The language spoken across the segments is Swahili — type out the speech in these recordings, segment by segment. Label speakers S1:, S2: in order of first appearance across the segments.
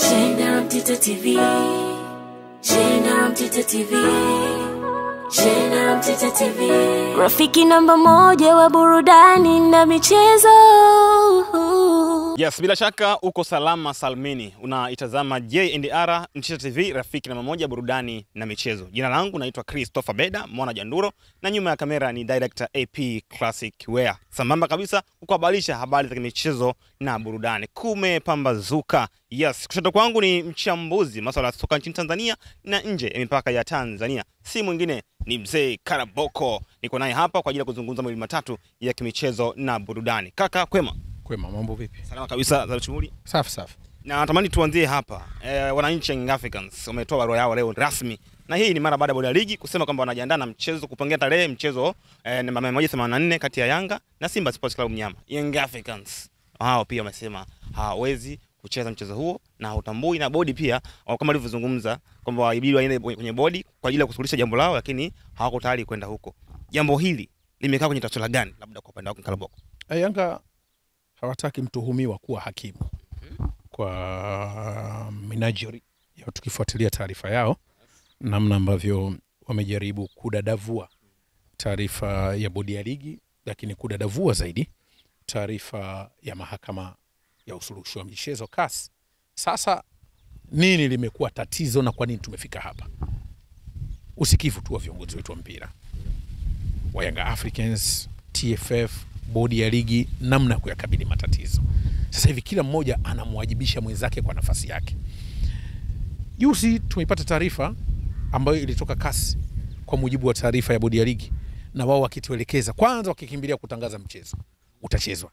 S1: Shenda Mtita TV. Shenda Mtita TV. Shenda Mtita TV. Rafiki namba moja wa burudani na michezo.
S2: Yes, bila shaka uko salama salmini. Unaitazama J&R Mtita TV, rafiki namba moja burudani na michezo. Jina langu naitwa Christopher Beda, mwana Janduro, na nyuma ya kamera ni director AP Classic Wear. Sambamba kabisa kukuhabarisha habari za michezo na burudani. Kumepambazuka. Yes, kushoto kwangu ni mchambuzi masuala ya soka nchini Tanzania na nje ya mipaka ya Tanzania. Si mwingine ni mzee Karaboko. Niko naye hapa kwa ajili ya kuzungumza mawili matatu ya kimichezo na burudani. Kaka, kwema?
S3: Kwema, mambo vipi?
S2: Salama kabisa za shughuli.
S3: Safi.
S2: Na natamani tuanzie hapa. Wananchi Young Africans wametoa barua yao leo rasmi. Na hii ni mara baada ya bodi ya ligi kusema kwamba wanajiandaa na mchezo kupangia tarehe mchezo namba 184 kati ya Yanga na Simba Sports Club Mnyama. Young Africans hao pia wamesema hawawezi kucheza mchezo huo na utambui, na bodi pia kama alivyozungumza kwamba waibidi waende kwenye bodi kwa ajili ya kusuluhisha jambo lao, lakini hawako tayari kwenda huko. Jambo hili limekaa kwenye taswira gani labda kwa upande wako Karaboko?
S3: Yanga hawataki mtuhumiwa kuwa hakimu. Kwa minajiri ya tukifuatilia taarifa yao, namna ambavyo wamejaribu kudadavua taarifa ya bodi ya ligi, lakini kudadavua zaidi taarifa ya mahakama ya usuluhishi wa michezo CAS. Sasa nini limekuwa tatizo na kwa nini tumefika hapa? Usikivu tu wa viongozi wetu wa mpira wa Young Africans, TFF, bodi ya ligi, namna kuyakabili matatizo. Sasa hivi kila mmoja anamwajibisha mwenzake kwa nafasi yake. Juzi tumepata taarifa ambayo ilitoka CAS kwa mujibu wa taarifa ya bodi ya ligi, na wao wakituelekeza kwanza wakikimbilia kutangaza mchezo utachezwa,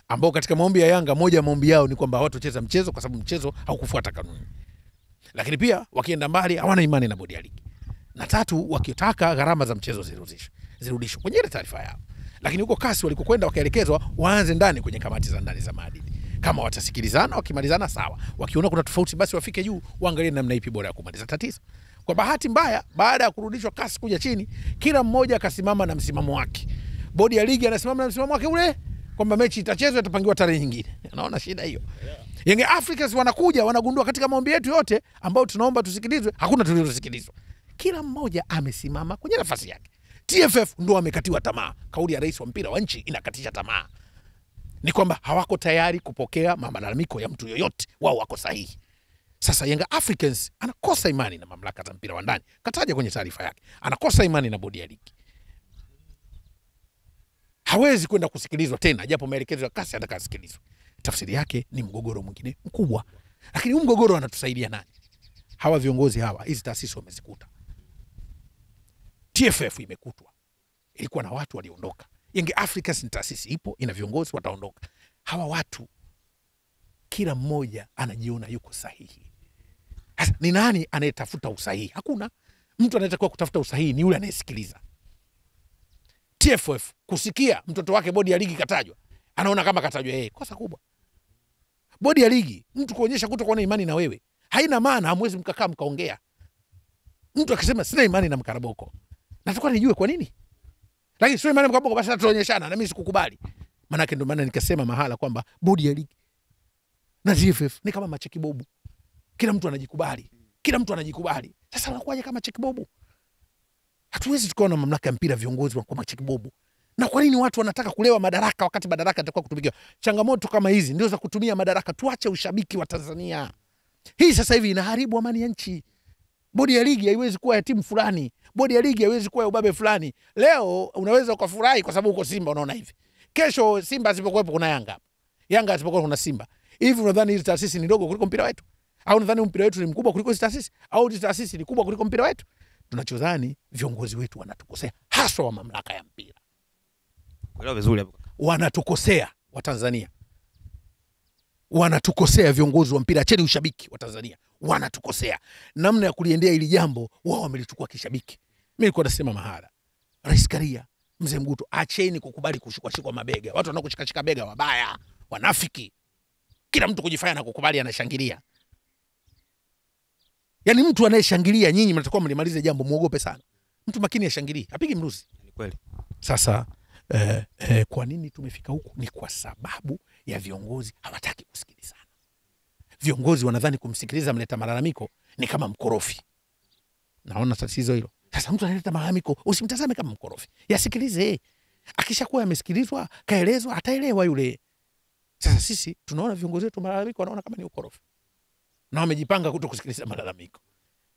S3: ambao katika maombi ya Yanga moja ya maombi yao ni kwamba hawatocheza mchezo kwa sababu mchezo haukufuata kanuni. Lakini pia wakienda mbali hawana imani na bodi ya ligi. Na tatu, wakitaka gharama za mchezo zirudishwe kwenye ile taarifa yao. Lakini huko CAS walikokwenda wakaelekezwa waanze ndani kwenye kamati za ndani za maadili. Kama watasikilizana, wakimalizana sawa. Wakiona kuna tofauti basi wafike juu, waangalie namna ipi bora ya kumaliza tatizo. Kwa bahati mbaya, baada ya kurudishwa CAS kuja chini, kila mmoja akasimama na msimamo wake. Bodi ya ligi anasimama na msimamo wake ule kwamba mechi itachezwa, itapangiwa tarehe nyingine. Unaona shida hiyo? Young Africans wanakuja wanagundua katika maombi yetu yote ambao tunaomba tusikilizwe, hakuna tulilosikilizwa. Kila mmoja amesimama kwenye nafasi yake. TFF ndo amekatiwa tamaa. Kauli ya rais wa mpira wa nchi inakatisha tamaa. Ni kwamba hawako tayari kupokea malalamiko ya mtu yoyote, wao wako sahihi. Sasa Young Africans anakosa imani na mamlaka za mpira wa ndani. Kataja kwenye taarifa yake. Anakosa imani na bodi ya ligi. Hawezi kwenda kusikilizwa tena japo maelekezo ya CAS atakasikilizwa. Tafsiri yake ni mgogoro mwingine mkubwa. Lakini huu mgogoro anatusaidia nani? Hawa viongozi hawa, hizi taasisi wamezikuta. TFF imekutwa. Ilikuwa na watu waliondoka. Young Africans ni taasisi ipo, ina viongozi wataondoka. Hawa watu kila mmoja anajiona yuko sahihi. Sasa ni nani anayetafuta usahihi? Hakuna. Mtu anayetakiwa kutafuta usahihi ni yule anayesikiliza. TFF kusikia mtoto wake bodi ya ligi katajwa, anaona kama katajwa yeye, kosa kubwa. Bodi ya ligi, mtu kuonyesha kutokuwa na imani na wewe haina maana, hamwezi mkakaa mkaongea. Mtu akisema sina imani na Karaboko, natakuwa nijue kwa nini. Lakini sio imani na Karaboko basi tuonyeshana na mimi sikukubali. Maana yake ndio maana nikasema mahala kwamba bodi ya ligi na TFF ni kama machekibobu. Kila mtu anajikubali. Sasa wanakuwaje kama chekibobu? Hatuwezi tukaona na mamlaka ya mpira viongozi wa kwa machekibobu. Na kwa nini watu wanataka kulewa madaraka wakati madaraka yatakuwa kutumikiwa? Changamoto kama hizi ndio za kutumia madaraka. Tuache ushabiki wa Tanzania. Hii sasa hivi inaharibu amani ya nchi. Bodi ya ligi haiwezi kuwa ya timu fulani. Bodi ya ligi haiwezi kuwa ya ubabe fulani. Leo unaweza ukafurahi kwa sababu uko Simba unaona hivi. Kesho Simba asipokuwepo kuna Yanga. Yanga asipokuwa kuna Simba. Hivi unadhani hizi taasisi ni ndogo kuliko mpira wetu? Au unadhani mpira wetu ni mkubwa kuliko hizi taasisi? Au hizi taasisi ni kubwa kuliko mpira wetu? Tunachodhani viongozi wetu wanatukosea, hasa wa mamlaka ya mpira.
S2: Kuelewa vizuri hapo.
S3: Wanatukosea wa Tanzania. Wanatukosea viongozi wa mpira, acheni ushabiki wa Tanzania. Wanatukosea. Namna ya kuliendea ili jambo wao wamelichukua kishabiki. Mimi nilikuwa nasema mahala, Rais Karia, Mzee Mguto, acheni kukubali kushikwa mabega. Watu wanakushika bega wabaya, wanafiki. Kila mtu kujifanya na kukubali anashangilia. Yaani mtu anayeshangilia nyinyi mnatakuwa mlimalize jambo, muogope sana. Mtu makini ashangilie, apige mruzi.
S2: Ni kweli.
S3: Sasa kwa nini tumefika huku? Ni kwa sababu ya viongozi hawataki kusikilizana. viongozi wanadhani kumsikiliza mleta malalamiko ni kama mkorofi. Naona tatizo hilo. Sasa mtu analeta malalamiko, usimtazame kama mkorofi. Yasikilize. Akishakuwa yamesikilizwa, kaelezwa, ataelewa yule. Sasa sisi tunaona viongozi wetu malalamiko wanaona kama ni ukorofi. Na wamejipanga kutokusikiliza malalamiko.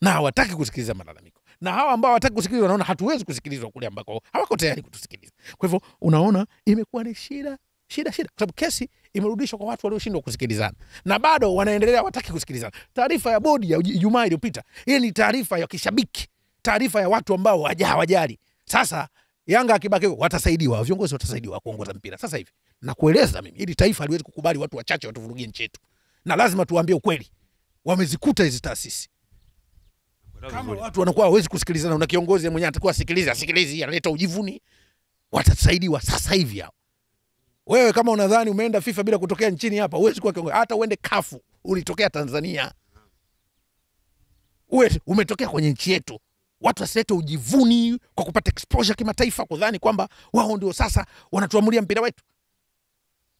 S3: Na hawataki kusikiliza malalamiko. Na hawa ambao hawataki kusikiliza wanaona hatuwezi kusikilizwa kule ambako hawako tayari kutusikiliza. Kwa hivyo unaona imekuwa ni shida. Kwa sababu kesi imerudishwa kwa watu walioshindwa kusikilizana. Na bado wanaendelea hawataki kusikilizana. Taarifa ya bodi ya Ijumaa iliyopita, hii ni taarifa ya kishabiki. Taarifa ya watu ambao hawajali. Sasa Yanga akibaki watasaidiwa, viongozi watasaidiwa kuongoza mpira. Sasa hivi nakueleza mimi, ili taifa haliwezi kukubali watu wachache watuvurugie nchi yetu. Na lazima tuambie ukweli. Wamezikuta hizi taasisi. Kama watu wanakuwa hawezi kusikilizana na kiongozi mwenyewe atakuwa asikilize, analeta ujivuni, watasaidiwa sasa hivi hao. Wewe kama unadhani umeenda FIFA bila kutokea nchini hapa, huwezi kuwa kiongozi. Hata uende kafu, ulitokea Tanzania. Wewe umetokea kwenye nchi yetu. Watu wasilete ujivuni kwa kupata exposure kimataifa kudhani kwamba wao ndio sasa wanatuamulia mpira wetu.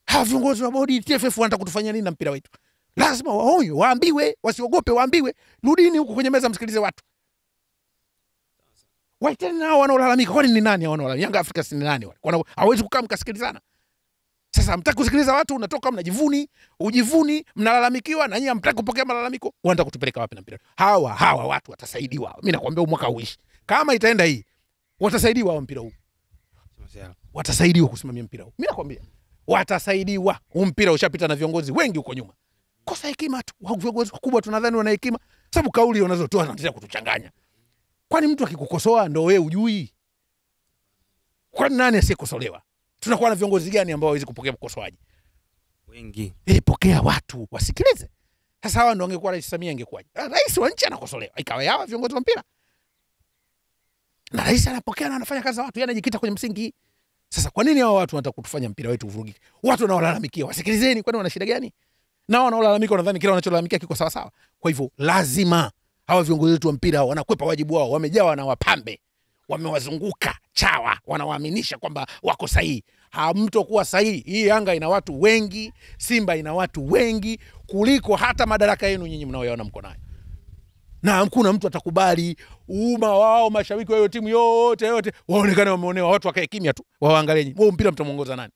S3: Hawa viongozi wa bodi TFF wanataka kutufanyia nini na mpira wetu? Lazima waonyo, waambiwe, wasiogope, waambiwe, rudini huko kwenye meza msikilize watu. Waiteni nao wanaolalamika. Kwani ni nani wanaolalamika? Yanga Afrika si nani wale? Kwa hawezi kukaa mkasikilizana. Sasa mtaki kusikiliza watu, unatoka ujivuni, mnalalamikiwa na nyinyi hamtaki kupokea malalamiko. Wanataka kutupeleka wapi na mpira? Hawa watu watasaidiwa. Mimi nakwambia mwaka uishi. Kama itaenda hii, watasaidiwa wa mpira huu. Watasaidiwa kusimamia mpira huu. Mimi nakwambia watasaidiwa. Mpira ushapita na viongozi wengi huko nyuma. Kosa hekima tu. Viongozi wakubwa tunadhani wana hekima. Sababu kauli wanazotoa zinataka kutuchanganya. Kwani mtu akikukosoa ndio wewe ujui? Kwani nani asiyekosolewa? Tunakuwa na viongozi gani ambao hawezi kupokea ukosoaji? Wengi. Pokea watu, wasikilize. Sasa hawa ndio wangekuwa Rais Samia ingekuwaje? Rais wa nchi anakosolewa. Ikawa hawa viongozi wa mpira. Na rais anapokea na anafanya kazi za watu, yeye anajikita kwenye msingi. Sasa kwa nini hao watu wanataka kutufanya mpira wetu uvurugike? Watu wanaolalamikia, wasikilizeni, kwani wana shida gani? Na wanaolalamika wanadhani kila wanacholalamikia kiko sawa sawa. Kwa hivyo lazima hawa viongozi wetu wa mpira wanakwepa wajibu wao, wamejawa na wapambe. Wamewazunguka chawa, wanawaaminisha kwamba wako sahihi. Hamtokuwa sahihi. Hii Yanga ina watu wengi, Simba ina watu wengi kuliko hata madaraka yenu nyinyi mnaoyaona mko nayo. Na hakuna mtu atakubali umma wao, mashabiki wa timu yote waonekane wameonewa, watu wakae kimya tu. Waangalie nyinyi. Wao mpira mtamuongoza nani?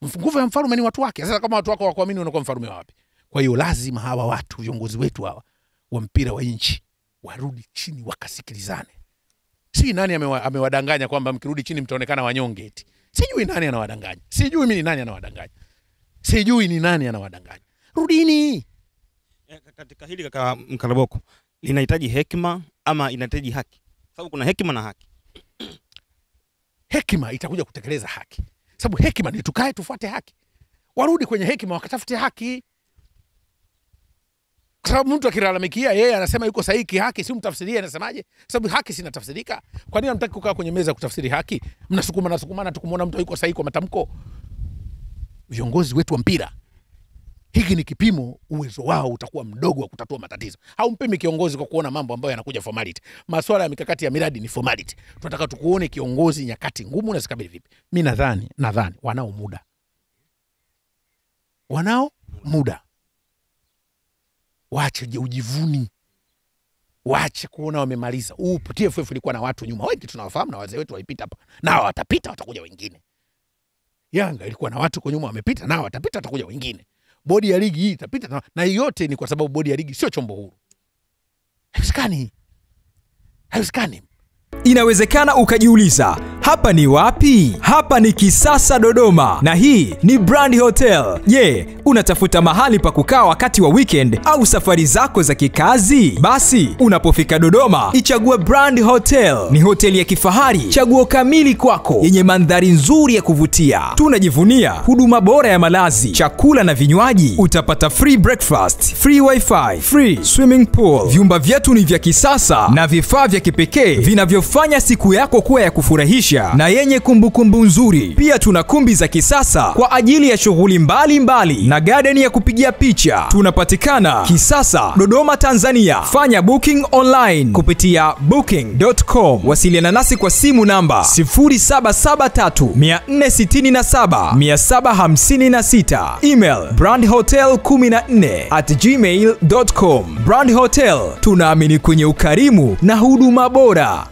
S3: Nguvu ya mfalme ni watu wake. Sasa kama watu wako hawakuamini unakuwa mfalme wapi? Kwa hiyo lazima hawa watu, viongozi wetu hawa wa mpira wa nchi, warudi chini wakasikilizane. Si nani amewadanganya kwamba mkirudi chini mtaonekana wanyonge eti. Sijui nani anawadanganya. Sijui mimi ni nani anawadanganya. Sijui ni nani anawadanganya. Rudini.
S2: Katika hili kaka Mkaraboko, linahitaji hekima ama inahitaji haki? Sababu kuna hekima na haki.
S3: Hekima itakuja kutekeleza haki. Sababu hekima ni tukae tufuate haki. Warudi kwenye hekima wakatafute haki. Kwa sababu mtu akilalamikia yeye anasema yuko sahihi haki, si mtafsirie anasemaje? Sababu haki si inatafsirika. Kwa nini hamtaki kukaa kwenye meza kutafsiri haki? Mnasukumana tukumuona mtu yuko sahihi kwa matamko. Viongozi wetu wa mpira, hiki ni kipimo, uwezo wao utakuwa mdogo wa kutatua matatizo. Haumpimi kiongozi kwa kuona mambo ambayo yanakuja formality. Masuala ya mikakati ya miradi ni formality. Tunataka tukuone kiongozi nyakati ngumu na zikabili vipi. Mimi nadhani wanao muda. Waache ujivuni. Waache kuona wamemaliza. TFF ilikuwa na watu nyuma wengi tunawafahamu na wazee wetu walipita hapa. Nao watapita, watakuja wengine. Yanga ilikuwa na watu kwa nyuma wamepita, nao watapita, watakuja wengine. Bodi ya ligi hii itapita na yote ni kwa sababu bodi ya ligi sio chombo huru. Haiwezekani.
S4: Inawezekana ukajiuliza, hapa ni wapi? Hapa ni Kisasa Dodoma na hii ni Brand Hotel. Unatafuta mahali pa kukaa wakati wa weekend au safari zako za kikazi? Basi unapofika Dodoma, ichague Brand Hotel. Ni hoteli ya kifahari, chaguo kamili kwako, yenye mandhari nzuri ya kuvutia. Tunajivunia huduma bora ya malazi, chakula na vinywaji. Utapata free breakfast, free wifi, free swimming pool. Vyumba vyetu ni vya kisasa na vifaa vya kipekee vinavyofanya siku yako kuwa ya kufurahisha kuvutia na yenye kumbukumbu nzuri. Pia tuna kumbi za kisasa kwa ajili ya shughuli mbalimbali na garden ya kupigia picha. Tunapatikana Kisasa, Dodoma, Tanzania. Fanya booking online kupitia booking.com. Wasiliana nasi kwa simu namba 0773467756. Email brandhotel14@gmail.com. Brand Hotel, tunaamini kwenye ukarimu na huduma bora.